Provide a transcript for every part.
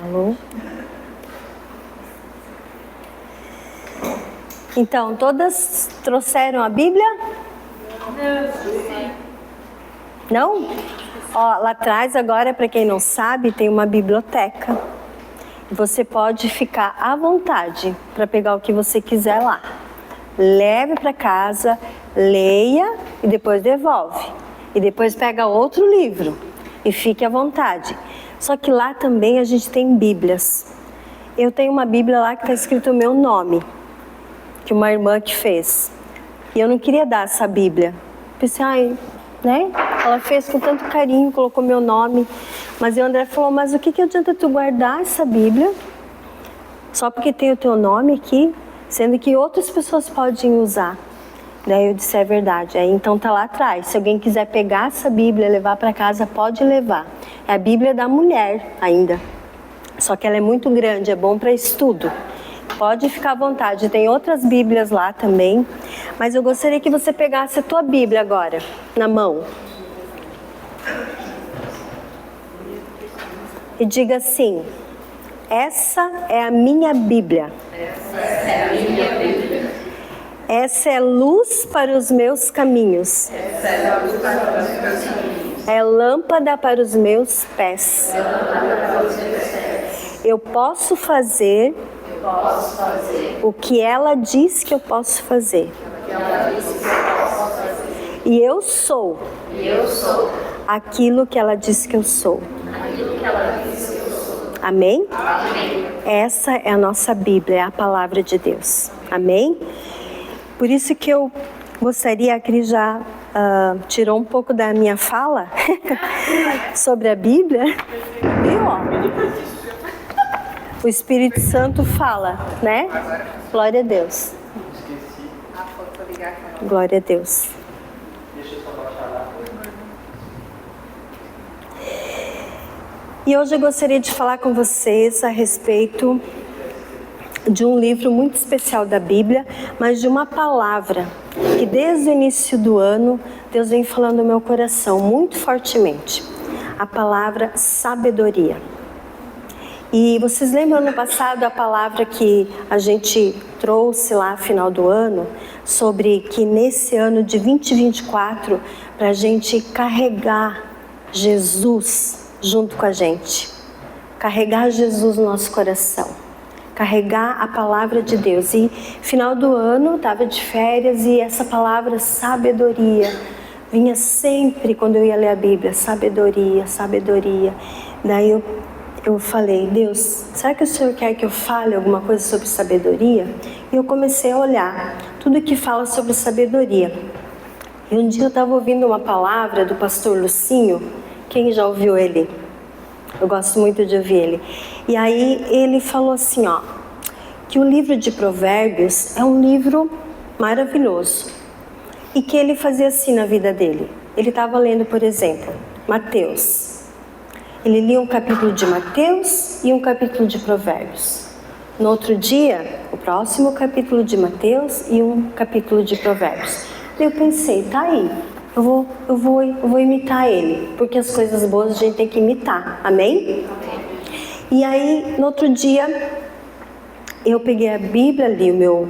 Alô? Então, todas trouxeram a Bíblia? Não? Ó, lá atrás, agora, para quem não sabe, tem uma biblioteca. Você pode ficar à vontade para pegar o que você quiser lá. Leve para casa, leia e depois devolve. E depois pega outro livro e fique à vontade. Só que lá também a gente tem Bíblias. Eu tenho uma Bíblia lá que está escrito o meu nome, que uma irmã que fez. E eu não queria dar essa Bíblia. Pensei, ai, né? Ela fez com tanto carinho, colocou meu nome. Mas o André falou, mas o que adianta tu guardar essa Bíblia? Só porque tem o teu nome aqui, sendo que outras pessoas podem usar. Daí eu disse, é verdade. Aí então tá lá atrás. Se alguém quiser pegar essa Bíblia e levar para casa, pode levar. É a Bíblia da mulher ainda. Só que ela é muito grande, é bom para estudo. Pode ficar à vontade. Tem outras Bíblias lá também. Mas eu gostaria que você pegasse a tua Bíblia agora, na mão. E diga assim, essa é a minha Bíblia. Essa é a minha Bíblia. Essa é luz para os meus caminhos. Essa é a luz para os meus caminhos. É lâmpada para os meus pés. É lâmpada para os meus pés. Eu posso fazer o que ela diz que eu posso fazer. E eu sou aquilo que ela diz que eu sou. Amém? Amém. Essa é a nossa Bíblia, é a palavra de Deus. Amém? Por isso que eu gostaria, a Cris já tirou um pouco da minha fala sobre a Bíblia. E ó, o Espírito Santo fala, né? Glória a Deus. Glória a Deus. E hoje eu gostaria de falar com vocês a respeito de um livro muito especial da Bíblia, mas de uma palavra que desde o início do ano Deus vem falando no meu coração muito fortemente. A palavra sabedoria. E vocês lembram no passado a palavra que a gente trouxe lá no final do ano, sobre que nesse ano de 2024, para a gente carregar Jesus junto com a gente, carregar Jesus no nosso coração, carregar a palavra de Deus. E final do ano, estava de férias e essa palavra sabedoria vinha sempre quando eu ia ler a Bíblia, sabedoria, sabedoria. Daí eu falei, Deus, será que o Senhor quer que eu fale alguma coisa sobre sabedoria? E eu comecei a olhar tudo que fala sobre sabedoria. E um dia eu estava ouvindo uma palavra do pastor Lucinho. Quem já ouviu ele? Eu gosto muito de ouvir ele. E aí ele falou assim, ó, que o livro de Provérbios é um livro maravilhoso. E que ele fazia assim na vida dele. Ele estava lendo, por exemplo, Mateus. Ele lia um capítulo de Mateus e um capítulo de Provérbios. No outro dia, o próximo capítulo de Mateus e um capítulo de Provérbios. Daí eu pensei, tá aí, eu vou imitar ele, porque as coisas boas a gente tem que imitar, amém? E aí, no outro dia, eu peguei a Bíblia,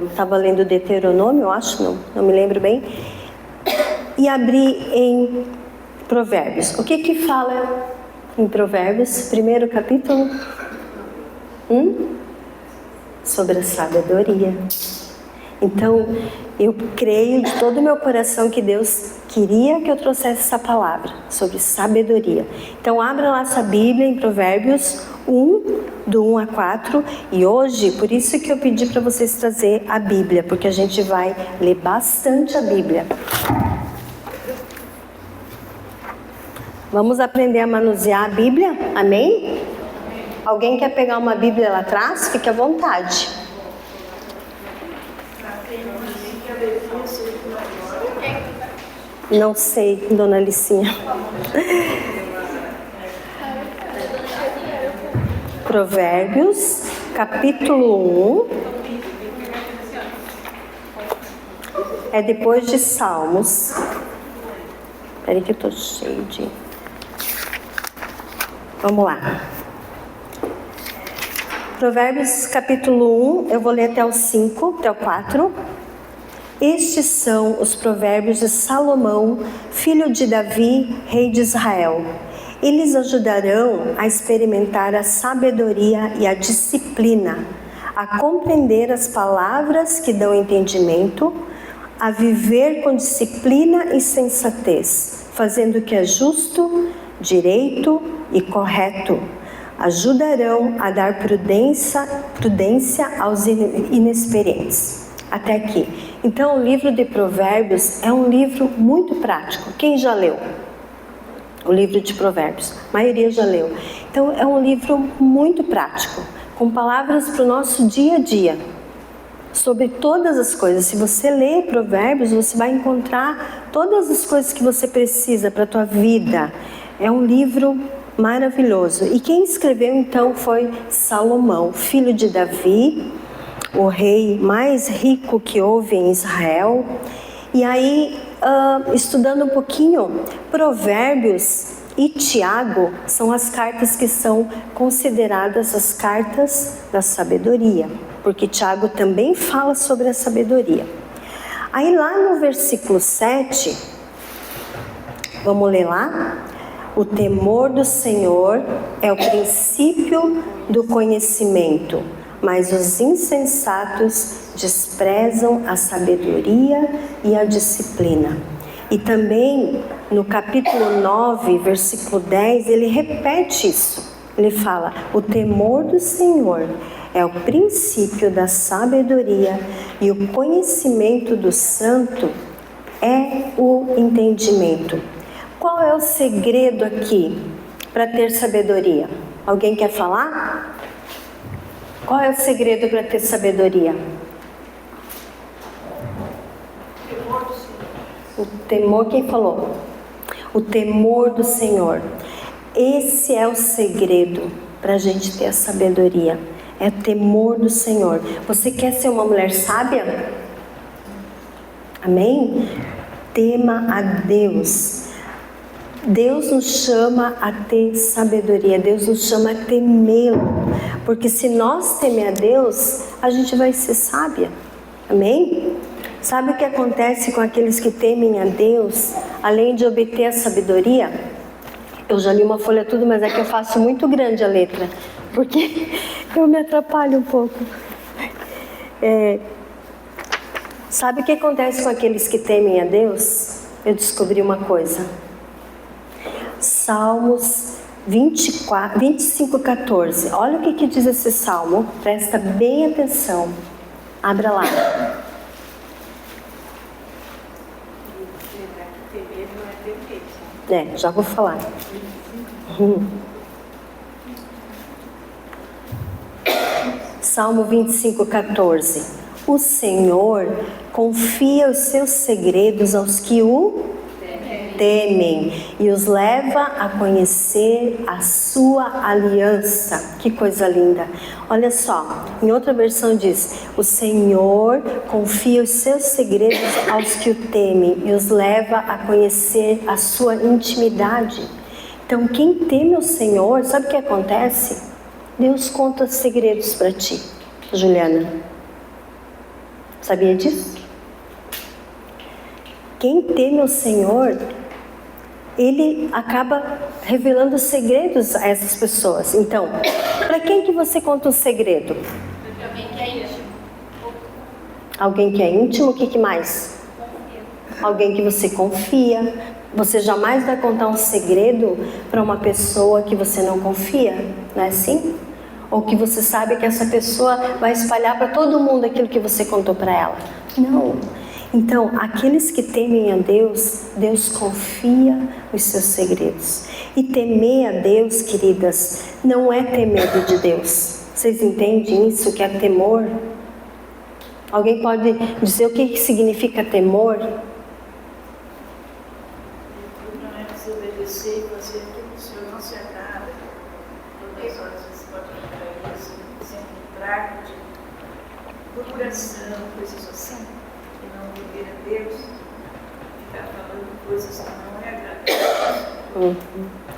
estava lendo Deuteronômio, eu acho, não me lembro bem, e abri em Provérbios. O que fala em Provérbios, primeiro capítulo? Sobre a sabedoria. Então, eu creio de todo o meu coração que Deus queria que eu trouxesse essa palavra sobre sabedoria. Então, abra lá essa Bíblia em Provérbios 1, do 1 a 4. E hoje, por isso que eu pedi para vocês trazer a Bíblia, porque a gente vai ler bastante a Bíblia. Vamos aprender a manusear a Bíblia? Amém? Alguém quer pegar uma Bíblia lá atrás? Fique à vontade. Não sei, dona Alicinha. Provérbios, capítulo 1. É depois de Salmos. Peraí que eu tô cheio de... Vamos lá. Provérbios capítulo 1, eu vou ler até o 5, até o 4. Estes são os provérbios de Salomão, filho de Davi, rei de Israel. Eles ajudarão a experimentar a sabedoria e a disciplina, a compreender as palavras que dão entendimento, a viver com disciplina e sensatez, fazendo o que é justo, direito e correto. Ajudarão a dar prudência aos inexperientes. Até aqui. Então, o livro de Provérbios é um livro muito prático. Quem já leu o livro de Provérbios? A maioria já leu. Então, é um livro muito prático, com palavras para o nosso dia a dia, sobre todas as coisas. Se você ler Provérbios, você vai encontrar todas as coisas que você precisa para a tua vida. É um livro maravilhoso. E quem escreveu então foi Salomão, filho de Davi, o rei mais rico que houve em Israel. E aí, estudando um pouquinho, Provérbios e Tiago são as cartas que são consideradas as cartas da sabedoria, porque Tiago também fala sobre a sabedoria. Aí lá no versículo 7, vamos ler lá? O temor do Senhor é o princípio do conhecimento, mas os insensatos desprezam a sabedoria e a disciplina. E também no capítulo 9, versículo 10, ele repete isso. Ele fala: o temor do Senhor é o princípio da sabedoria e o conhecimento do santo é o entendimento. Qual é o segredo aqui para ter sabedoria? Alguém quer falar? Qual é o segredo para ter sabedoria? O temor, quem falou? O temor do Senhor. Esse é o segredo para a gente ter a sabedoria. É o temor do Senhor. Você quer ser uma mulher sábia? Amém? Tema a Deus. Deus nos chama a ter sabedoria, Deus nos chama a temê-lo, porque se nós temer a Deus, a gente vai ser sábia, amém? Sabe o que acontece com aqueles que temem a Deus, além de obter a sabedoria? Eu já li uma folha tudo, mas é que eu faço muito grande a letra, porque eu me atrapalho um pouco. Sabe o que acontece com aqueles que temem a Deus? Eu descobri uma coisa. Salmos 25:14. Olha o que diz esse salmo. Presta bem atenção. Abra lá. Já vou falar. Salmo 25:14. O Senhor confia os seus segredos aos que o temem e os leva a conhecer a sua aliança. Que coisa linda. Olha só, em outra versão diz: o Senhor confia os seus segredos aos que o temem e os leva a conhecer a sua intimidade. Então, quem teme o Senhor, sabe o que acontece? Deus conta segredos para ti. Juliana, sabia disso? Quem teme o Senhor, Ele acaba revelando segredos a essas pessoas. Então, para quem que você conta um segredo? Alguém que é íntimo. Alguém que é íntimo, o que mais? Confia. Alguém que você confia. Você jamais vai contar um segredo para uma pessoa que você não confia, não é assim? Ou que você sabe que essa pessoa vai espalhar para todo mundo aquilo que você contou para ela. Não. Então, aqueles que temem a Deus, Deus confia os seus segredos. E temer a Deus, queridas, não é ter medo de Deus. Vocês entendem isso, que é temor? Alguém pode dizer o que significa temor? Não é desobedecer e fazer aquilo que o Senhor não se agrada. Todas as horas você pode encontrar isso, sempre trago de murmuração, coisas assim. Não temer a Deus, ficar falando coisas que não é agradável.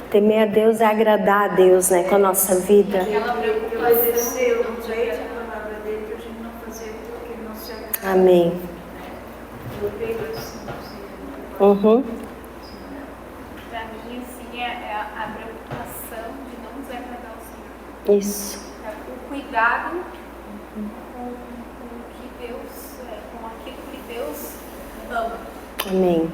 Temer a Deus é agradar a Deus, né, com a nossa vida. Aquela preocupação. Obedecer o jeito a palavra dele, que a gente não fazer aquilo que ele não se agrada. Amém. Eu creio assim, Para mim, assim, é a preocupação de não desagradar o Senhor. Isso. O cuidado com o que Deus, com aquilo que Deus ama. Amém.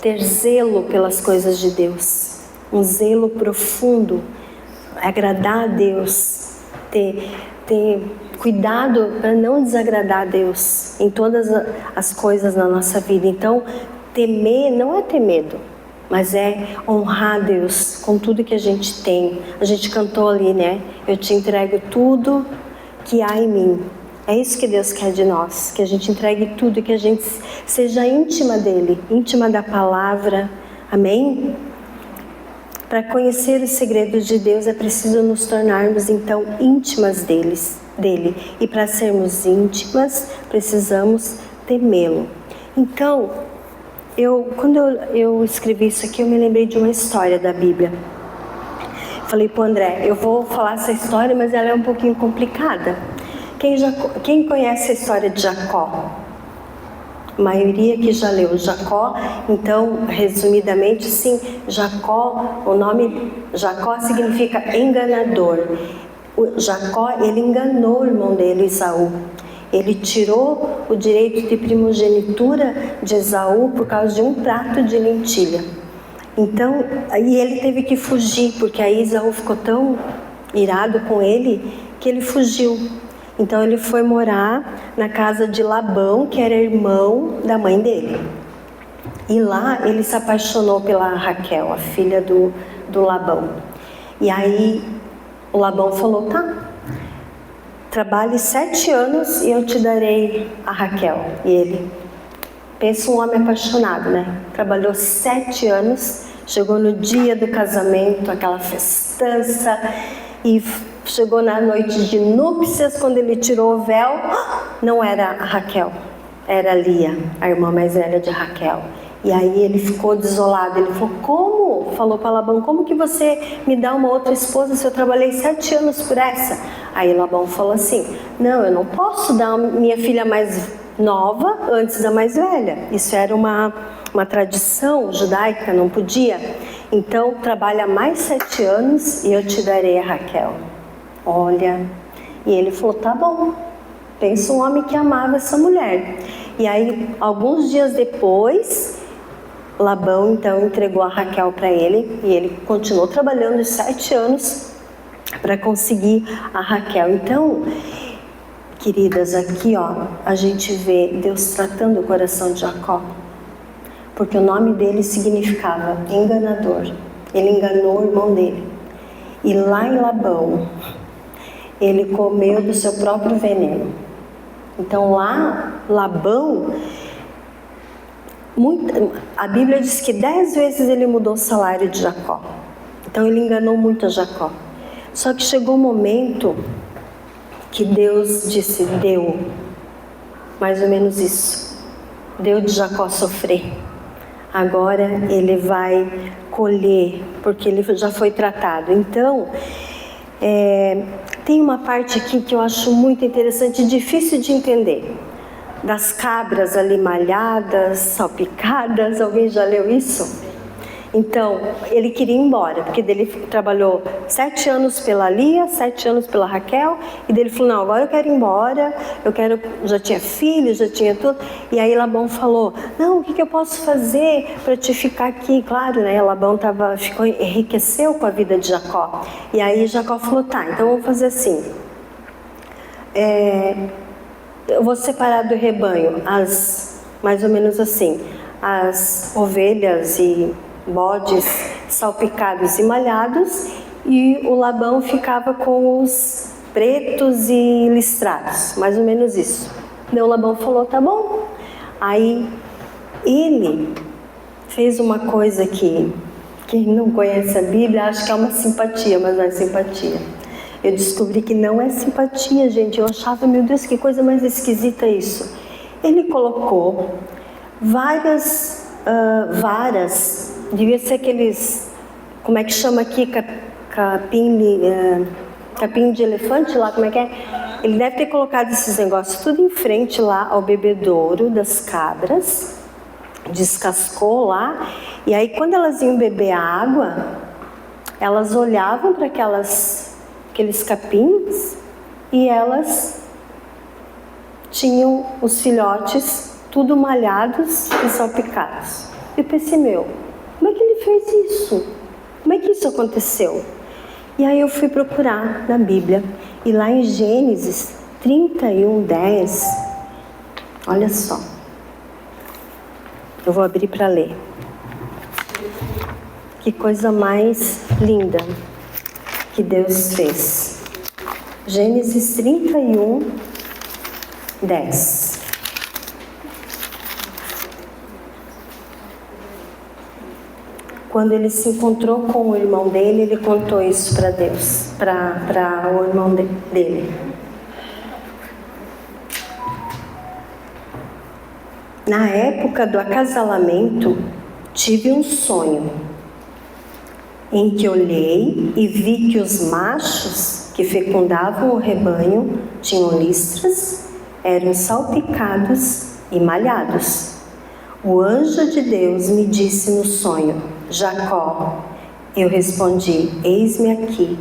Ter zelo pelas coisas de Deus. Um zelo profundo. Agradar a Deus. Ter cuidado para não desagradar a Deus em todas as coisas na nossa vida. Então, temer não é ter medo, mas é honrar Deus com tudo que a gente tem. A gente cantou ali, né? Eu te entrego tudo que há em mim. É isso que Deus quer de nós, que a gente entregue tudo, que a gente seja íntima dEle, íntima da palavra. Amém? Para conhecer os segredos de Deus é preciso nos tornarmos então íntimas dele. E para sermos íntimas, precisamos temê-lo. Então, quando eu escrevi isso aqui, eu me lembrei de uma história da Bíblia. Falei para o André, eu vou falar essa história, mas ela é um pouquinho complicada. Quem conhece a história de Jacó? A maioria que já leu Jacó. Então, resumidamente, sim, Jacó, o nome Jacó significa enganador. O Jacó, ele enganou o irmão dele, Esaú. Ele tirou o direito de primogenitura de Esaú por causa de um prato de lentilha. Então, aí ele teve que fugir, porque aí Esaú ficou tão irado com ele que ele fugiu. Então ele foi morar na casa de Labão, que era irmão da mãe dele. E lá ele se apaixonou pela Raquel, a filha do Labão. E aí o Labão falou, tá, trabalhe 7 anos e eu te darei a Raquel. E ele, pensa um homem apaixonado, né? Trabalhou 7 anos, chegou no dia do casamento, aquela festança, e chegou na noite de núpcias, quando ele tirou o véu, não era a Raquel, era a Lia, a irmã mais velha de Raquel. E aí ele ficou desolado, ele falou, como? Falou para Labão, como que você me dá uma outra esposa se eu trabalhei 7 anos por essa? Aí Labão falou assim, não, eu não posso dar minha filha mais nova antes da mais velha. Isso era uma tradição judaica, não podia. Então trabalha mais 7 anos e eu te darei a Raquel. Olha, e ele falou, tá bom. Pensa um homem que amava essa mulher. E aí, alguns dias depois, Labão então entregou a Raquel para ele, e ele continuou trabalhando 7 anos para conseguir a Raquel. Então, queridas, aqui a gente vê Deus tratando o coração de Jacó, porque o nome dele significava enganador. Ele enganou o irmão dele. E lá em Labão, ele comeu do seu próprio veneno. Então lá, Labão, a Bíblia diz que 10 vezes ele mudou o salário de Jacó. Então ele enganou muito a Jacó. Só que chegou um momento que Deus disse, deu mais ou menos isso. Deu de Jacó sofrer. Agora ele vai colher, porque ele já foi tratado. Então, tem uma parte aqui que eu acho muito interessante e difícil de entender. Das cabras ali malhadas, salpicadas, alguém já leu isso? Então, ele queria ir embora, porque ele trabalhou 7 anos pela Lia, 7 anos pela Raquel, e dele falou, não, agora eu quero ir embora, já tinha filho, já tinha tudo. E aí Labão falou, não, o que eu posso fazer para te ficar aqui? Claro, né, Labão enriqueceu com a vida de Jacó. E aí Jacó falou, tá, então vamos fazer assim, eu vou separar do rebanho, mais ou menos assim, as ovelhas e bodes salpicados e malhados, e o Labão ficava com os pretos e listrados, mais ou menos isso. Então o Labão falou, tá bom. Aí ele fez uma coisa que quem não conhece a Bíblia acha que é uma simpatia, mas não é simpatia. Eu descobri que não é simpatia, gente. Eu achava, meu Deus, que coisa mais esquisita isso. Ele colocou várias varas, devia ser aqueles como é que chama aqui, capim de elefante lá, como é que é? Ele deve ter colocado esses negócios tudo em frente lá ao bebedouro das cabras, descascou lá, e aí quando elas iam beber a água, elas olhavam para aqueles capins e elas tinham os filhotes tudo malhados e salpicados. Eu pensei, como é que ele fez isso? Como é que isso aconteceu? E aí eu fui procurar na Bíblia, e lá em Gênesis 31:10, olha só, eu vou abrir para ler. Que coisa mais linda que Deus fez. Gênesis 31:10. Quando ele se encontrou com o irmão dele, ele contou isso para Deus, para o irmão dele. Na época do acasalamento, tive um sonho, em que olhei e vi que os machos que fecundavam o rebanho tinham listras, eram salpicados e malhados. O anjo de Deus me disse no sonho: Jacó. Eu respondi: eis-me aqui.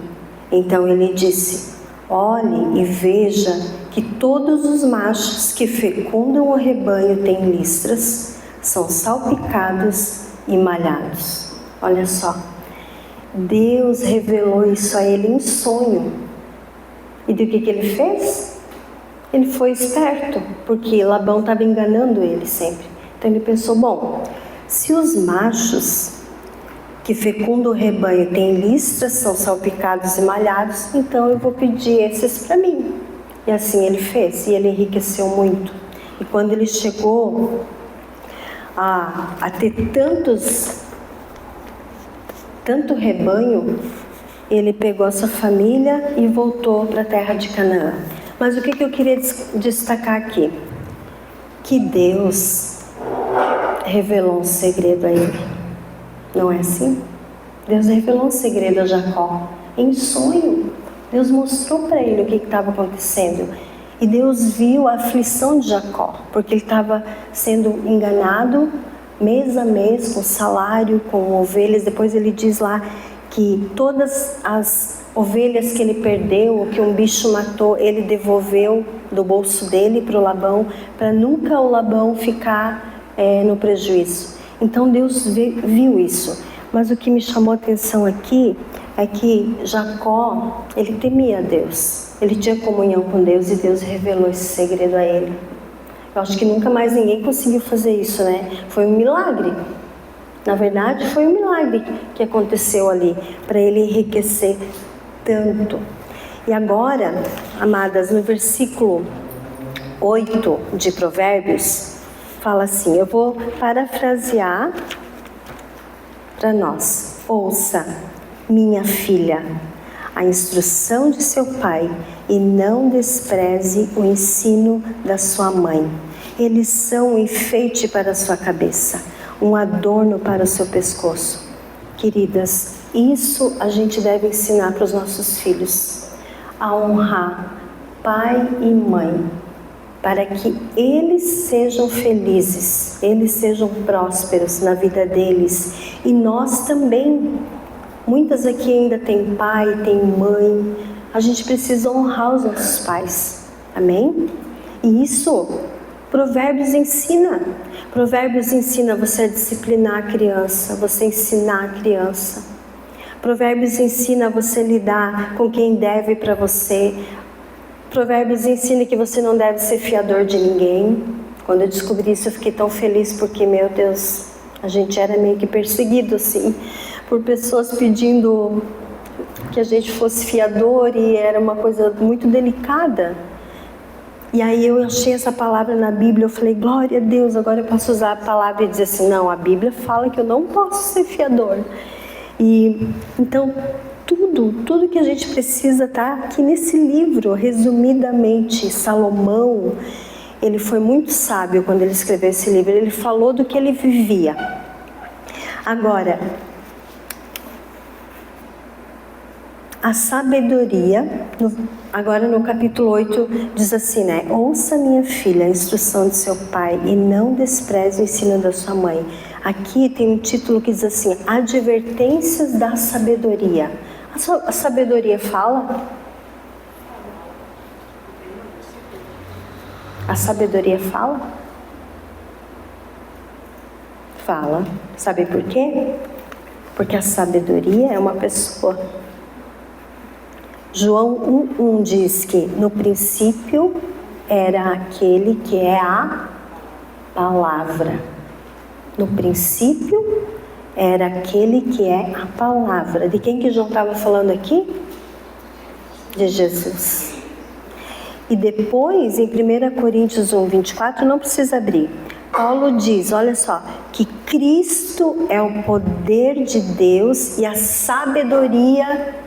Então ele disse: olhe e veja que todos os machos que fecundam o rebanho têm listras, são salpicados e malhados. Olha só, Deus revelou isso a ele em sonho. E do que ele fez? Ele foi esperto, porque Labão estava enganando ele sempre. Então ele pensou, bom, se os machos que fecundam o rebanho têm listras, são salpicados e malhados, então eu vou pedir esses para mim. E assim ele fez, e ele enriqueceu muito. E quando ele chegou a ter tanto rebanho, ele pegou a sua família e voltou para a terra de Canaã. Mas o que eu queria destacar aqui? Que Deus revelou um segredo a ele. Não é assim? Deus revelou um segredo a Jacó em sonho. Deus mostrou para ele o que estava acontecendo. E Deus viu a aflição de Jacó, porque ele estava sendo enganado mês a mês, com salário, com ovelhas. Depois ele diz lá que todas as ovelhas que ele perdeu, ou que um bicho matou, ele devolveu do bolso dele para o Labão, para nunca o Labão ficar no prejuízo. Então Deus viu isso. Mas o que me chamou a atenção aqui é que Jacó, ele temia Deus. Ele tinha comunhão com Deus e Deus revelou esse segredo a ele. Eu acho que nunca mais ninguém conseguiu fazer isso, né? Foi um milagre. Na verdade, foi um milagre que aconteceu ali, para ele enriquecer tanto. E agora, amadas, no versículo 8 de Provérbios, fala assim, eu vou parafrasear para nós. Ouça, minha filha, a instrução de seu pai e não despreze o ensino da sua mãe. Eles são um enfeite para a sua cabeça, um adorno para o seu pescoço. Queridas, isso a gente deve ensinar para os nossos filhos, a honrar pai e mãe, para que eles sejam felizes, eles sejam prósperos na vida deles. E nós também, muitas aqui ainda têm pai, têm mãe, a gente precisa honrar os nossos pais, amém? E isso, Provérbios ensina. Provérbios ensina você a disciplinar a criança, você ensinar a criança. Provérbios ensina você a lidar com quem deve para você. Provérbios ensina que você não deve ser fiador de ninguém. Quando eu descobri isso, eu fiquei tão feliz, porque, meu Deus, a gente era meio que perseguido, assim, por pessoas pedindo que a gente fosse fiador, e era uma coisa muito delicada. E aí eu achei essa palavra na Bíblia, eu falei, glória a Deus, agora eu posso usar a palavra e dizer assim, não, a Bíblia fala que eu não posso ser fiador. E então, tudo que a gente precisa está aqui nesse livro, resumidamente. Salomão, ele foi muito sábio quando ele escreveu esse livro, ele falou do que ele vivia. Agora, a sabedoria, agora no capítulo 8, diz assim, né? Ouça, minha filha, a instrução de seu pai e não despreze o ensino da sua mãe. Aqui tem um título que diz assim, advertências da sabedoria. A sabedoria fala? A sabedoria fala? Fala. Sabe por quê? Porque a sabedoria é uma pessoa. João 1,1 diz que no princípio era aquele que é a palavra. No princípio era aquele que é a palavra. De quem que João estava falando aqui? De Jesus. E depois, em 1 Coríntios 1,24, não precisa abrir. Paulo diz, olha só, que Cristo é o poder de Deus e a sabedoria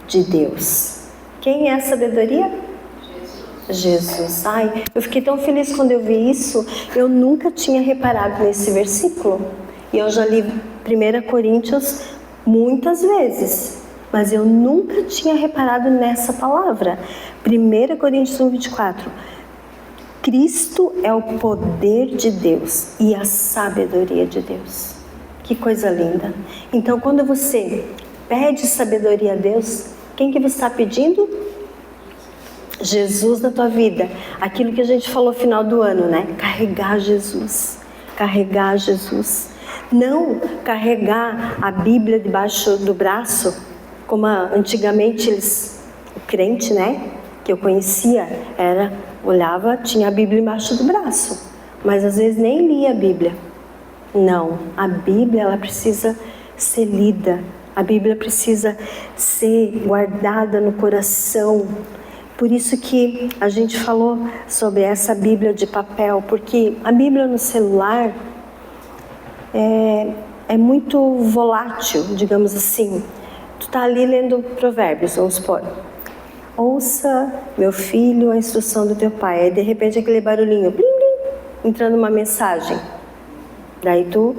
de Deus. Quem é a sabedoria? Jesus. Ai, eu fiquei tão feliz quando eu vi isso. Eu nunca tinha reparado nesse versículo. E eu já li 1 Coríntios muitas vezes, mas eu nunca tinha reparado nessa palavra. 1 Coríntios 1,24. Cristo é o poder de Deus e a sabedoria de Deus. Que coisa linda. Então, quando você pede sabedoria a Deus, quem que você está pedindo? Jesus na tua vida. Aquilo que a gente falou no final do ano, né? Carregar Jesus. Carregar Jesus. Não carregar a Bíblia debaixo do braço, como antigamente o crente, né? Que eu conhecia, olhava, tinha a Bíblia embaixo do braço, mas às vezes nem lia a Bíblia. Não, a Bíblia ela precisa ser lida, a Bíblia precisa ser guardada no coração. Por isso que a gente falou sobre essa Bíblia de papel, porque a Bíblia no celular é muito volátil, digamos assim. Tu tá ali lendo Provérbios, vamos supor. Ouça, meu filho, a instrução do teu pai. Aí de repente aquele barulhinho, blim, blim, entrando uma mensagem. Daí tu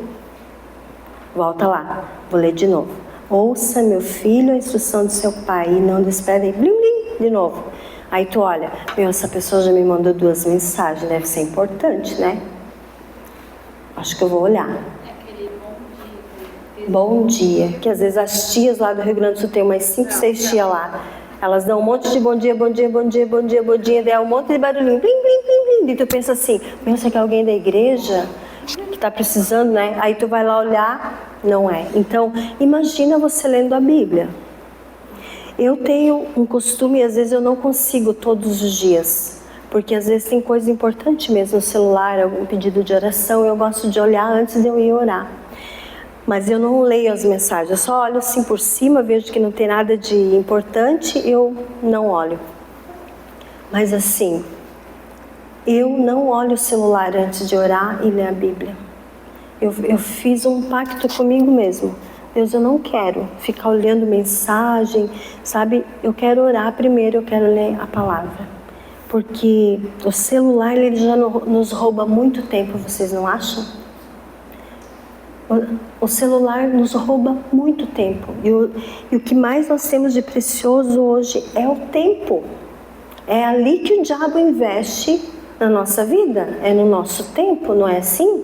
volta lá, vou ler de novo. Ouça, meu filho, a instrução do seu pai e não despreze, blim, blim, de novo. Aí tu olha, essa pessoa já me mandou 2 mensagens, deve ser importante, né? Acho que eu vou olhar. Bom dia, que às vezes as tias lá do Rio Grande do Sul tem umas 5, 6 tias lá. Elas dão um monte de bom dia, bom dia, bom dia, bom dia, bom dia, daí um monte de barulhinho, blim, blim, blim, blim. E tu pensa assim, será que é alguém da igreja que está precisando, né? Aí tu vai lá olhar, não é. Então, imagina você lendo a Bíblia. Eu tenho um costume, e às vezes eu não consigo todos os dias, porque às vezes tem coisa importante mesmo no celular, algum pedido de oração, eu gosto de olhar antes de eu ir orar. Mas eu não leio as mensagens, eu só olho assim por cima, vejo que não tem nada de importante, eu não olho. Mas assim, eu não olho o celular antes de orar e ler a Bíblia. Eu fiz um pacto comigo mesmo. Deus, eu não quero ficar olhando mensagem, sabe? Eu quero orar primeiro, eu quero ler a palavra. Porque o celular, ele já nos rouba muito tempo, vocês não acham? O celular nos rouba muito tempo. E o que mais nós temos de precioso hoje é o tempo. É ali que o diabo investe na nossa vida. É no nosso tempo, não é assim?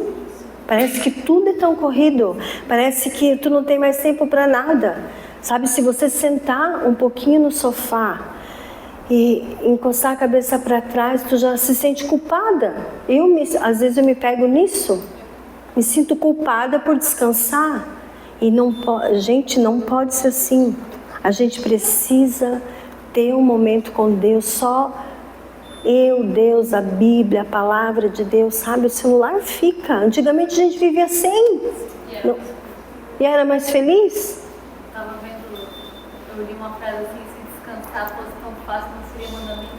Parece que tudo é tão corrido. Parece que tu não tem mais tempo para nada. Sabe, se você sentar um pouquinho no sofá e encostar a cabeça para trás, tu já se sente culpada. Às vezes eu me pego nisso. Me sinto culpada por descansar. E gente, não pode ser assim. A gente precisa ter um momento com Deus, só eu, Deus, a Bíblia, a palavra de Deus, sabe? O celular fica. Antigamente a gente vivia sem. E era mais feliz. Estava vendo, eu li uma frase assim, se descansar fosse tão fácil, não seria mandamento,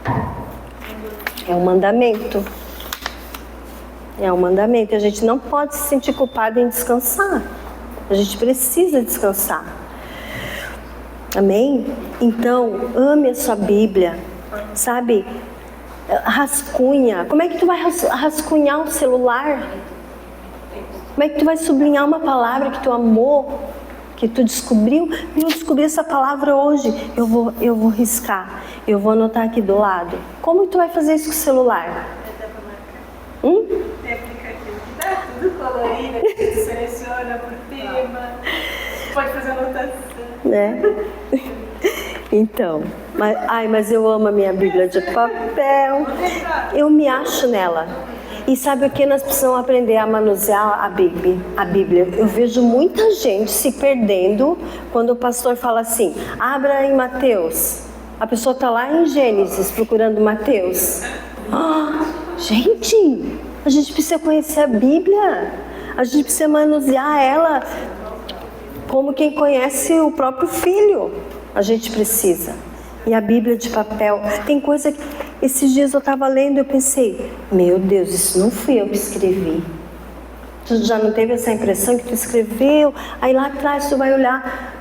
né? É um mandamento. É um mandamento. A gente não pode se sentir culpado em descansar. A gente precisa descansar. Amém? Então, ame a sua Bíblia. Sabe? Rascunha. Como é que tu vai rascunhar um celular? Como é que tu vai sublinhar uma palavra que tu amou? que tu descobriu, eu descobri essa palavra hoje, eu vou riscar, eu vou anotar aqui do lado. Como tu vai fazer isso com o celular? Dá pra marcar. Tem aplicativo que dá tudo colorido, que tu seleciona por tema, pode fazer anotação. Né? Então, mas eu amo a minha Bíblia de papel, eu me acho nela. E sabe o que? Nós precisamos aprender a manusear a Bíblia. Eu vejo muita gente se perdendo quando o pastor fala assim, abra em Mateus. A pessoa está lá em Gênesis procurando Mateus. Gente, a gente precisa conhecer a Bíblia. A gente precisa manusear ela como quem conhece o próprio filho. A gente precisa. E a Bíblia de papel, tem coisa que... Esses dias eu estava lendo e eu pensei, meu Deus, isso não fui eu que escrevi. Tu já não teve essa impressão que tu escreveu? Aí lá atrás tu vai olhar,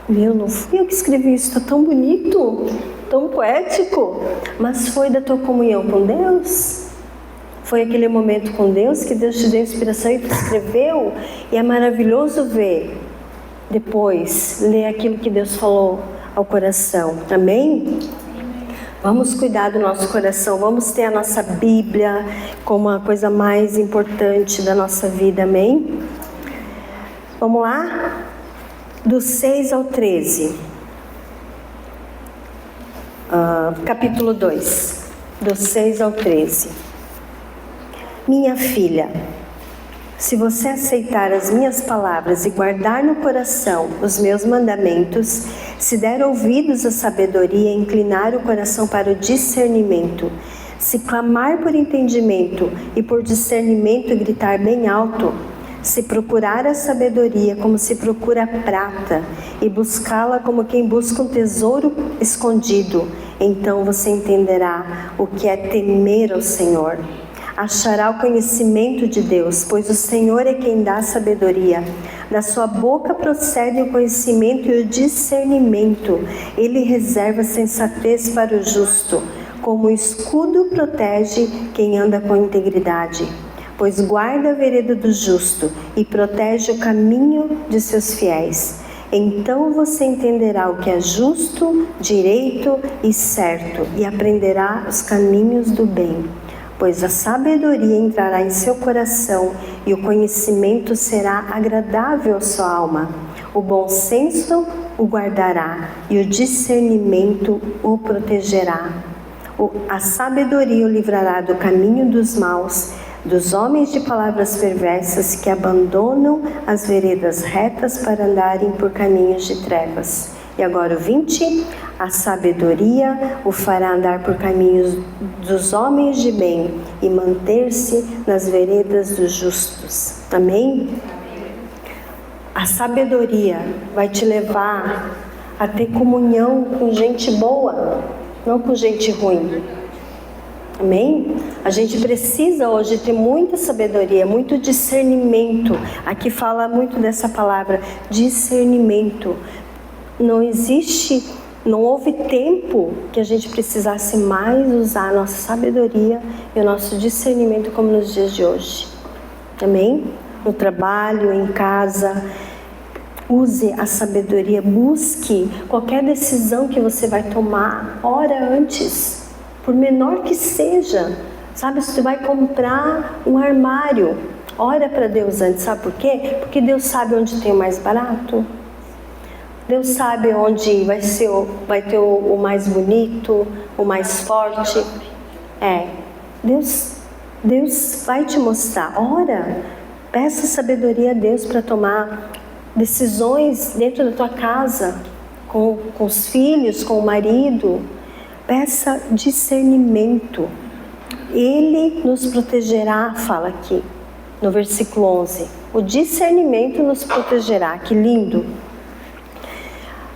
meu, não fui eu que escrevi isso, está tão bonito, tão poético. Mas foi da tua comunhão com Deus. Foi aquele momento com Deus que Deus te deu inspiração e tu escreveu. E é maravilhoso ver depois, ler aquilo que Deus falou ao coração. Amém? Vamos cuidar do nosso coração, vamos ter a nossa Bíblia como a coisa mais importante da nossa vida, amém? Vamos lá? Do 6 ao 13. Capítulo 2. Do 6 ao 13. Minha filha, se você aceitar as minhas palavras e guardar no coração os meus mandamentos, se der ouvidos à sabedoria e inclinar o coração para o discernimento, se clamar por entendimento e por discernimento gritar bem alto, se procurar a sabedoria como se procura a prata e buscá-la como quem busca um tesouro escondido, então você entenderá o que é temer ao Senhor. Achará o conhecimento de Deus, pois o Senhor é quem dá sabedoria. Da sua boca procede o conhecimento e o discernimento. Ele reserva sensatez para o justo, como o escudo protege quem anda com integridade. Pois guarda a vereda do justo e protege o caminho de seus fiéis. Então você entenderá o que é justo, direito e certo, e aprenderá os caminhos do bem. Pois a sabedoria entrará em seu coração e o conhecimento será agradável à sua alma. O bom senso o guardará e o discernimento o protegerá. A sabedoria o livrará do caminho dos maus, dos homens de palavras perversas que abandonam as veredas retas para andarem por caminhos de trevas. E agora o 20, a sabedoria o fará andar por caminhos dos homens de bem e manter-se nas veredas dos justos. Amém? A sabedoria vai te levar a ter comunhão com gente boa, não com gente ruim. Amém? A gente precisa hoje ter muita sabedoria, muito discernimento. Aqui fala muito dessa palavra, discernimento. Não houve tempo que a gente precisasse mais usar a nossa sabedoria e o nosso discernimento como nos dias de hoje. Amém? No trabalho, em casa, use a sabedoria, busque qualquer decisão que você vai tomar, ora antes, por menor que seja. Sabe, se você vai comprar um armário, ora para Deus antes, sabe por quê? Porque Deus sabe onde tem o mais barato. Deus sabe onde vai ter o mais bonito, o mais forte. Deus vai te mostrar. Ora, peça sabedoria a Deus para tomar decisões dentro da tua casa, com os filhos, com o marido. Peça discernimento. Ele nos protegerá, fala aqui, no versículo 11. O discernimento nos protegerá. Que lindo!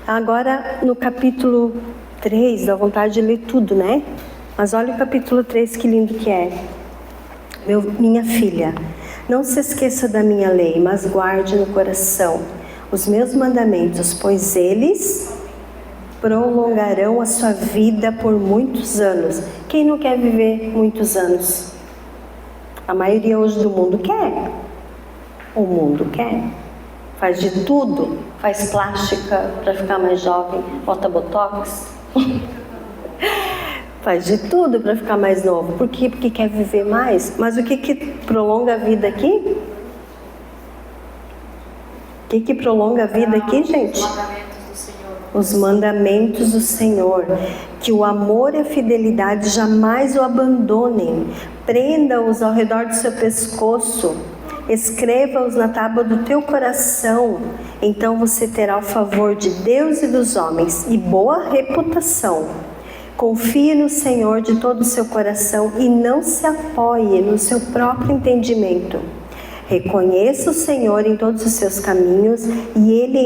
Agora, no capítulo 3, dá vontade de ler tudo, né? Mas olha o capítulo 3, que lindo que é. Minha filha, não se esqueça da minha lei, mas guarde no coração os meus mandamentos, pois eles prolongarão a sua vida por muitos anos. Quem não quer viver muitos anos? A maioria hoje do mundo quer. O mundo quer. Faz de tudo faz plástica para ficar mais jovem, bota botox, faz de tudo para ficar mais novo. Por quê? Porque quer viver mais. Mas o que prolonga a vida aqui? O que prolonga a vida aqui, gente? Os mandamentos do Senhor. Que o amor e a fidelidade jamais o abandonem. Prenda-os ao redor do seu pescoço. Escreva-os na tábua do teu coração. Então você terá o favor de Deus e dos homens e boa reputação. Confie no Senhor de todo o seu coração e não se apoie no seu próprio entendimento. Reconheça o Senhor em todos os seus caminhos e Ele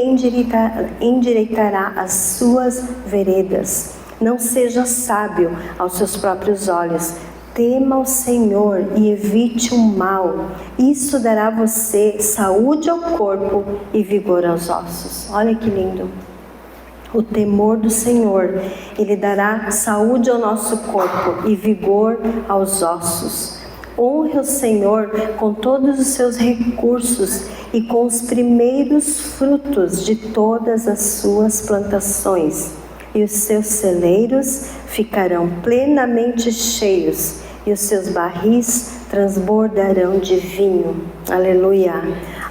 endireitará as suas veredas. Não seja sábio aos seus próprios olhos. Tema o Senhor e evite o mal. Isso dará a você saúde ao corpo e vigor aos ossos. Olha que lindo. O temor do Senhor, Ele dará saúde ao nosso corpo e vigor aos ossos. Honre o Senhor com todos os seus recursos e com os primeiros frutos de todas as suas plantações. E os seus celeiros ficarão plenamente cheios e os seus barris transbordarão de vinho. Aleluia.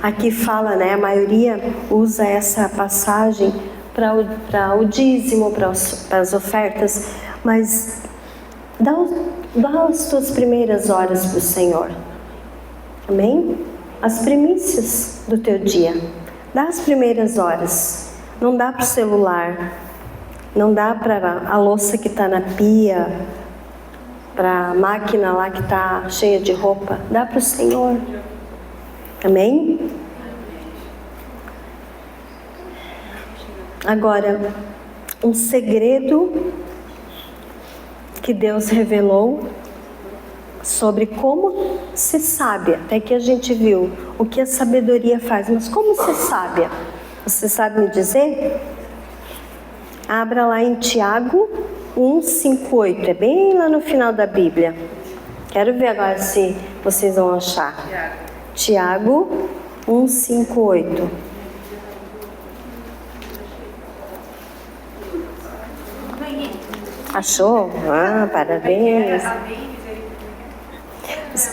Aqui fala, né? A maioria usa essa passagem para o dízimo, para as ofertas, mas dá as tuas primeiras horas para o Senhor. Amém? As primícias do teu dia. Dá as primeiras horas. Não dá para o celular. Não dá para a louça que está na pia, para a máquina lá que está cheia de roupa. Dá para o Senhor. Amém? Agora, um segredo que Deus revelou sobre como ser sábia. Até que a gente viu o que a sabedoria faz, mas como ser sábia? Você sabe me dizer? Abra lá em Tiago 1:5-8, é bem lá no final da Bíblia. Quero ver agora se vocês vão achar. Tiago 1:5-8. Achou? Ah, parabéns.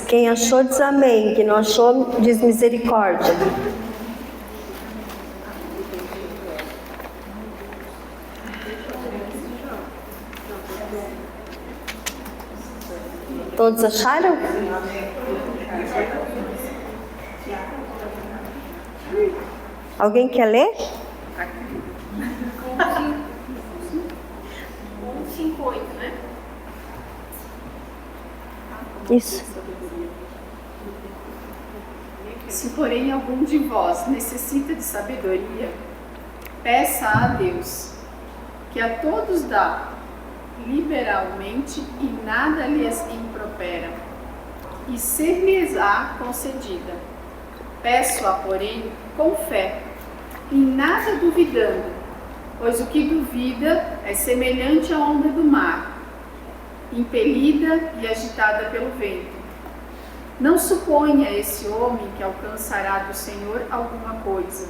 Quem achou diz amém, quem não achou diz misericórdia. Todos acharam? Alguém quer ler? 1:5-8, né? Isso. Se porém algum de vós necessita de sabedoria, peça a Deus, que a todos dá liberalmente e nada lhes impropera, e ser-lhes-á concedida. Peço-a, porém, com fé, e nada duvidando, pois o que duvida é semelhante à onda do mar, impelida e agitada pelo vento. Não suponha esse homem que alcançará do Senhor alguma coisa.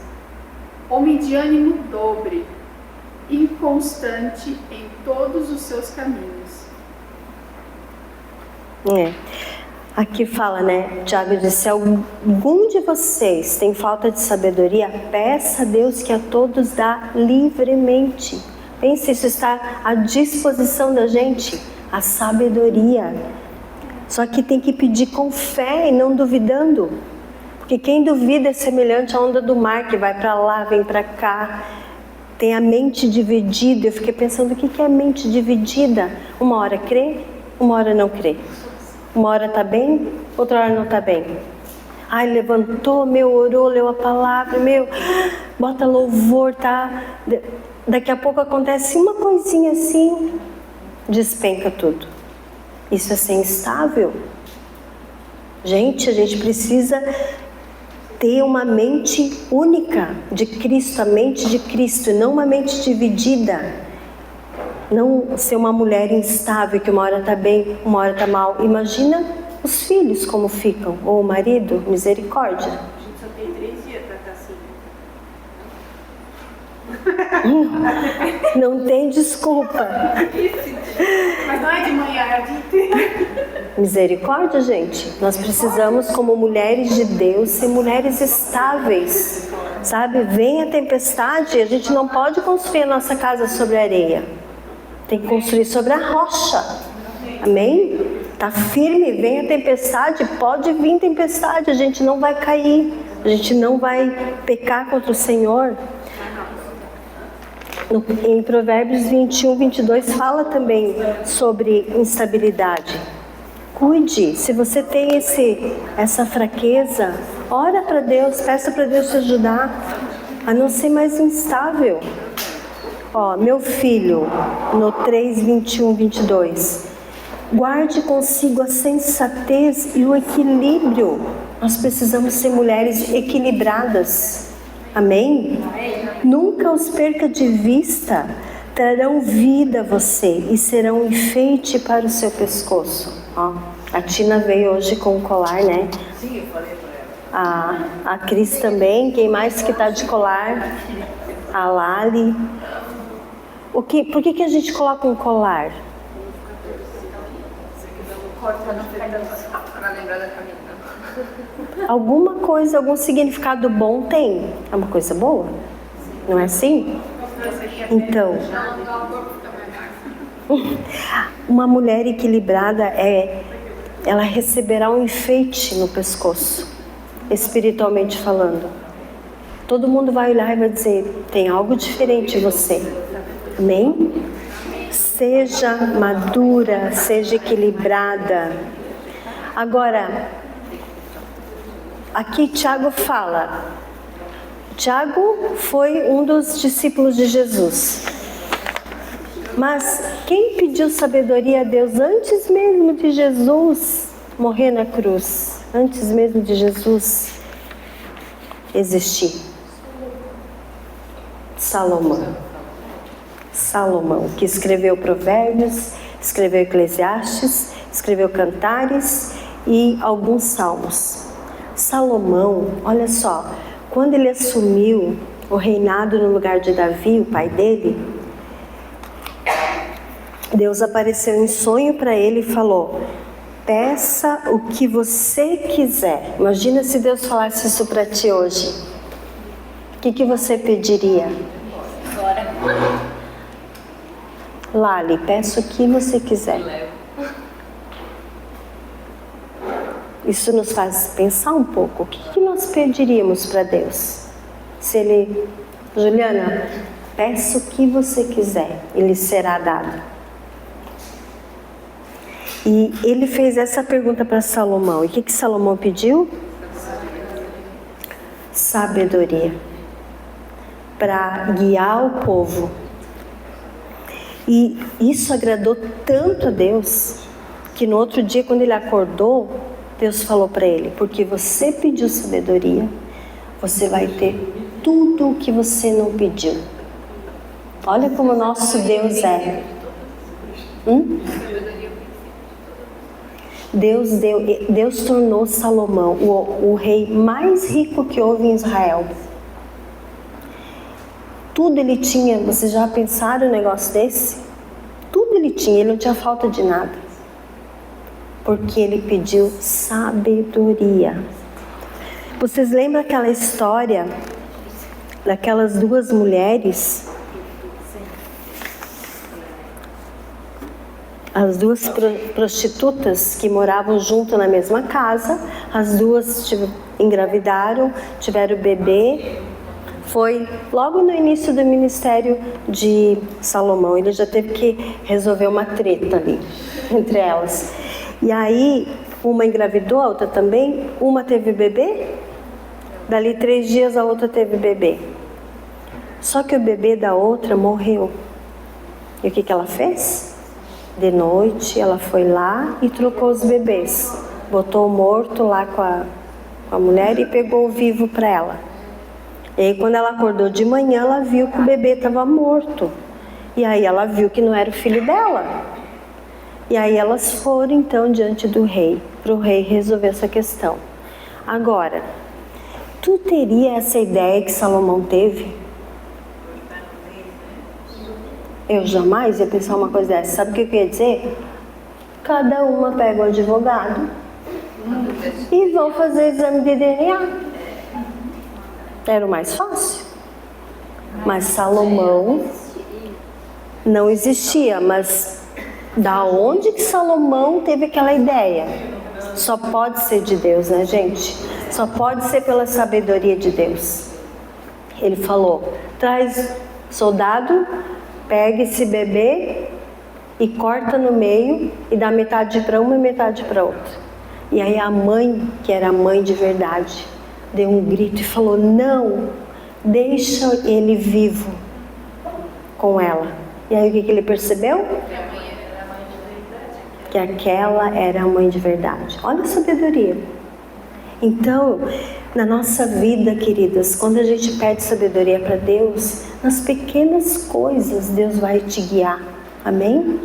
Homem de ânimo dobre, inconstante em todos os seus caminhos. Aqui fala, né? Tiago disse: se algum de vocês tem falta de sabedoria, peça a Deus que a todos dá livremente. Pense, isso está à disposição da gente, a sabedoria. Só que tem que pedir com fé e não duvidando. Porque quem duvida é semelhante à onda do mar, que vai para lá, vem para cá. Tem a mente dividida. Eu fiquei pensando, o que é a mente dividida? Uma hora crê, uma hora não crê. Uma hora está bem, outra hora não está bem. Ai, levantou, orou, leu a palavra, bota louvor, tá? Daqui a pouco acontece uma coisinha assim, despenca tudo. Isso é ser instável. Gente, a gente precisa ter uma mente única de Cristo, a mente de Cristo, não uma mente dividida. Não ser uma mulher instável, que uma hora está bem, uma hora está mal. Imagina os filhos como ficam, ou o marido, misericórdia. A gente só tem 3 dias para estar assim. Não tem desculpa. Mas não é de manhã, é o dia inteiro. Misericórdia, gente. Nós precisamos, como mulheres de Deus, ser mulheres estáveis. Sabe? Vem a tempestade, a gente não pode construir a nossa casa sobre a areia. Tem que construir sobre a rocha. Amém? Tá firme, vem a tempestade, pode vir tempestade, a gente não vai cair, a gente não vai pecar contra o Senhor. Em Provérbios 21, 22 fala também sobre instabilidade. Cuide, se você tem essa fraqueza, ora para Deus, peça para Deus te ajudar a não ser mais instável. Ó, meu filho, no 3, 21, 22, guarde consigo a sensatez e o equilíbrio. Nós precisamos ser mulheres equilibradas. Amém? Nunca os perca de vista, trarão vida a você e serão um enfeite para o seu pescoço. Ó, a Tina veio hoje com o colar, né? Sim, eu falei para ela. A Cris também. Quem mais que está de colar? A Lali. Por que a gente coloca um colar? Para lembrar da caminhada. Alguma coisa, algum significado bom tem. É uma coisa boa? Não é assim? Então, uma mulher equilibrada ela receberá um enfeite no pescoço, espiritualmente falando. Todo mundo vai olhar e vai dizer, tem algo diferente em você. Amém? Seja madura, seja equilibrada. Agora, aqui Tiago fala. Tiago foi um dos discípulos de Jesus. Mas quem pediu sabedoria a Deus antes mesmo de Jesus morrer na cruz? Antes mesmo de Jesus existir? Salomão, que escreveu Provérbios, escreveu Eclesiastes, escreveu Cantares e alguns salmos. Salomão, olha só, quando ele assumiu o reinado no lugar de Davi, o pai dele, Deus apareceu em sonho para ele e falou, peça o que você quiser. Imagina se Deus falasse isso para ti hoje. O que você pediria? Lali, peça o que você quiser. Isso nos faz pensar um pouco. O que nós pediríamos para Deus? Se Ele... Juliana, peça o que você quiser, Ele será dado. E ele fez essa pergunta para Salomão. E o que Salomão pediu? Sabedoria. Para guiar o povo. E isso agradou tanto a Deus, que no outro dia, quando ele acordou, Deus falou para ele, porque você pediu sabedoria, você vai ter tudo o que você não pediu. Olha como o nosso Deus é. Deus tornou Salomão o rei mais rico que houve em Israel. Tudo ele tinha. Vocês já pensaram um negócio desse? Tudo ele tinha, ele não tinha falta de nada. Porque ele pediu sabedoria. Vocês lembram aquela história daquelas duas mulheres? As duas prostitutas que moravam junto na mesma casa. As duas engravidaram, tiveram bebê. Foi logo no início do ministério de Salomão. Ele já teve que resolver uma treta ali entre elas. E aí, uma engravidou, a outra também. Uma teve bebê. Dali 3 dias a outra teve bebê. Só que o bebê da outra morreu. E o que ela fez? De noite ela foi lá e trocou os bebês. Botou o morto lá com a mulher e pegou o vivo para ela. E aí quando ela acordou de manhã, ela viu que o bebê estava morto. E aí ela viu que não era o filho dela. E aí elas foram então diante do rei, para o rei resolver essa questão. Agora, tu teria essa ideia que Salomão teve? Eu jamais ia pensar uma coisa dessa. Sabe o que eu ia dizer? Cada uma pega o advogado e vão fazer exame de DNA. Era o mais fácil. Mas Salomão não existia. Mas da onde que Salomão teve aquela ideia? Só pode ser de Deus, né, gente? Só pode ser pela sabedoria de Deus. Ele falou: traz soldado, pega esse bebê e corta no meio e dá metade para uma e metade para outra. E aí a mãe, que era a mãe de verdade, deu um grito e falou: não, deixa ele vivo com ela. E aí o que ele percebeu? Que aquela era a mãe de verdade. Olha a sabedoria. Então, na nossa vida, queridas, quando a gente pede sabedoria para Deus, nas pequenas coisas Deus vai te guiar. Amém?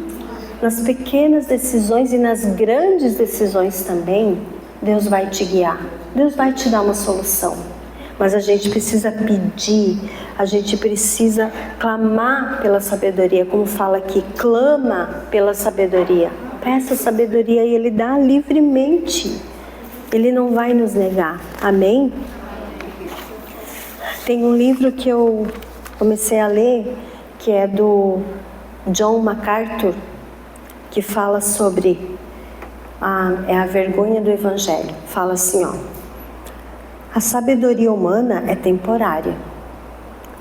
Nas pequenas decisões e nas grandes decisões também, Deus vai te guiar. Deus vai te dar uma solução. Mas a gente precisa pedir, a gente precisa clamar pela sabedoria, como fala aqui, clama pela sabedoria. Peça sabedoria e Ele dá livremente. Ele não vai nos negar. Amém? Tem um livro que eu comecei a ler, que é do John MacArthur, que fala sobre a vergonha do Evangelho. Fala assim, ó: a sabedoria humana é temporária,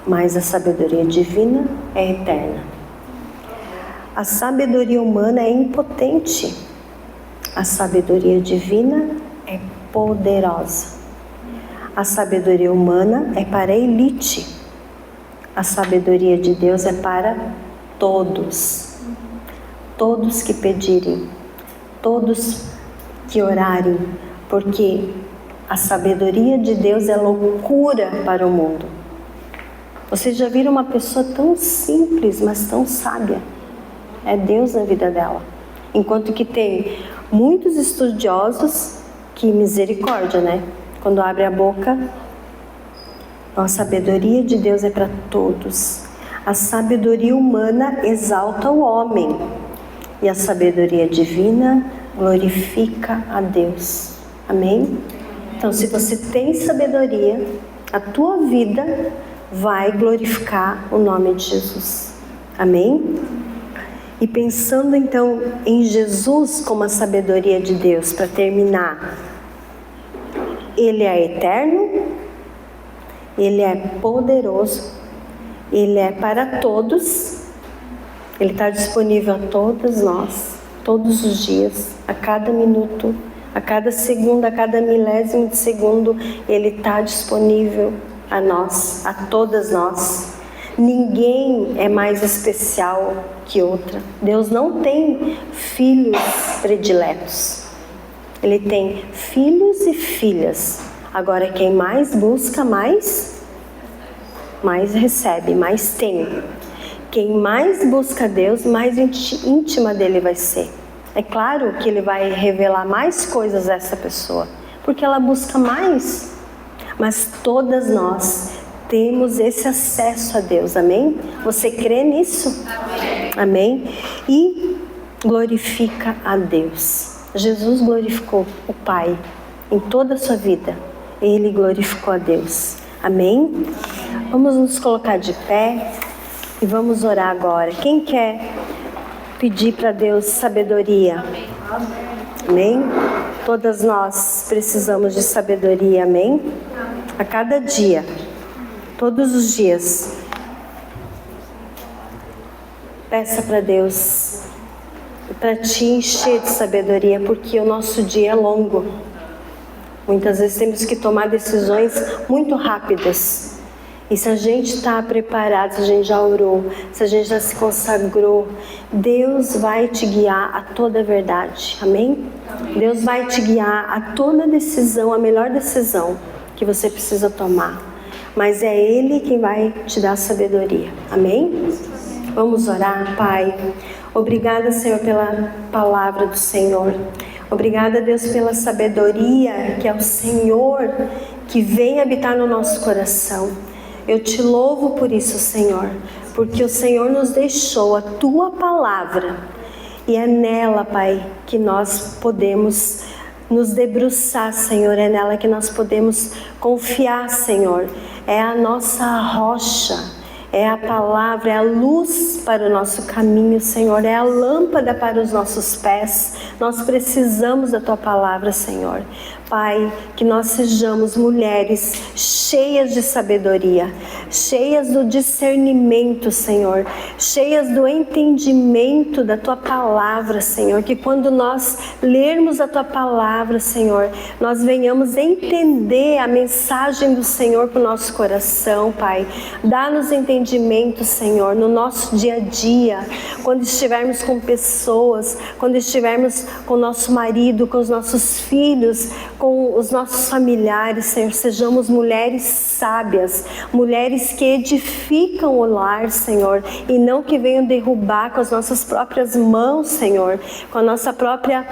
mas a sabedoria divina é eterna. A sabedoria humana é impotente, a sabedoria divina é poderosa. A sabedoria humana é para a elite, a sabedoria de Deus é para todos. Todos que pedirem, todos que orarem, porque a sabedoria de Deus é loucura para o mundo. Vocês já viram uma pessoa tão simples, mas tão sábia? É Deus na vida dela. Enquanto que tem muitos estudiosos que misericórdia, né? Quando abre a boca, a sabedoria de Deus é para todos. A sabedoria humana exalta o homem e a sabedoria divina glorifica a Deus. Amém? Então, se você tem sabedoria, a tua vida vai glorificar o nome de Jesus. Amém? E pensando então em Jesus como a sabedoria de Deus, para terminar, Ele é eterno, Ele é poderoso, Ele é para todos, Ele está disponível a todos nós, todos os dias, a cada minuto, a cada segundo, a cada milésimo de segundo, Ele está disponível a nós, a todas nós. Ninguém é mais especial que outra. Deus não tem filhos prediletos. Ele tem filhos e filhas. Agora, quem mais busca, mais recebe, mais tem. Quem mais busca Deus, mais íntima dele vai ser. É claro que Ele vai revelar mais coisas a essa pessoa, porque ela busca mais. Mas todas nós temos esse acesso a Deus, amém? Você crê nisso? Amém. Amém? E glorifica a Deus. Jesus glorificou o Pai em toda a sua vida. Ele glorificou a Deus. Amém? Vamos nos colocar de pé e vamos orar agora. Quem quer pedir para Deus sabedoria? Amém? Todas nós precisamos de sabedoria, amém? A cada dia. Todos os dias, peça para Deus, para te encher de sabedoria, porque o nosso dia é longo. Muitas vezes temos que tomar decisões muito rápidas. E se a gente está preparado, se a gente já orou, se a gente já se consagrou, Deus vai te guiar a toda a verdade, amém? Deus vai te guiar a toda decisão, a melhor decisão que você precisa tomar. Mas é Ele quem vai te dar sabedoria. Amém? Vamos orar, Pai. Obrigada, Senhor, pela palavra do Senhor. Obrigada, Deus, pela sabedoria que é o Senhor que vem habitar no nosso coração. Eu te louvo por isso, Senhor, porque o Senhor nos deixou a Tua palavra e é nela, Pai, que nós podemos nos debruçar, Senhor, é nela que nós podemos confiar, Senhor. É a nossa rocha, é a palavra, é a luz para o nosso caminho, Senhor, é a lâmpada para os nossos pés. Nós precisamos da Tua palavra, Senhor. Pai, que nós sejamos mulheres cheias de sabedoria, cheias do discernimento, Senhor, cheias do entendimento da Tua palavra, Senhor, que quando nós lermos a Tua palavra, Senhor, nós venhamos entender a mensagem do Senhor para o nosso coração, Pai. Dá-nos entendimento, Senhor, no nosso dia a dia, quando estivermos com pessoas, quando estivermos com o nosso marido, com os nossos filhos, com os nossos familiares, Senhor, sejamos mulheres sábias, mulheres que edificam o lar, Senhor, e não que venham derrubar com as nossas próprias mãos, Senhor, com a nossa própria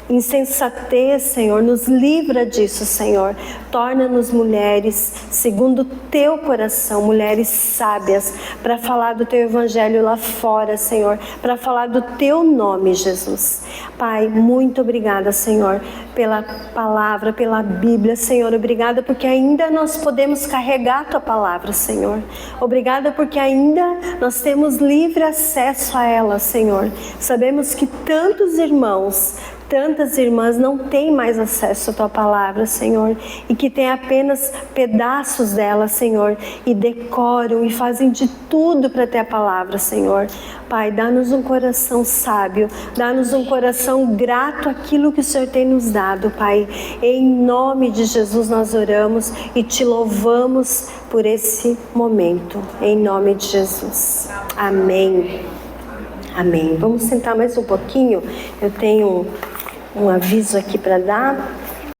insensatez, Senhor. Nos livra disso, Senhor. Torna-nos mulheres segundo o Teu coração, mulheres sábias, para falar do Teu evangelho lá fora, Senhor, para falar do Teu nome, Jesus. Pai, muito obrigada, Senhor, pela palavra, pela Bíblia, Senhor. Obrigada porque ainda nós podemos carregar a Tua palavra, Senhor. Obrigada porque ainda nós temos livre acesso a ela, Senhor. Sabemos que tantos irmãos, tantas irmãs não têm mais acesso à Tua palavra, Senhor, e que têm apenas pedaços dela, Senhor, e decoram e fazem de tudo para ter a palavra, Senhor. Pai, dá-nos um coração sábio, dá-nos um coração grato àquilo que o Senhor tem nos dado, Pai. Em nome de Jesus nós oramos e Te louvamos por esse momento. Em nome de Jesus. Amém. Amém. Vamos sentar mais um pouquinho. Eu tenho um aviso aqui para dar.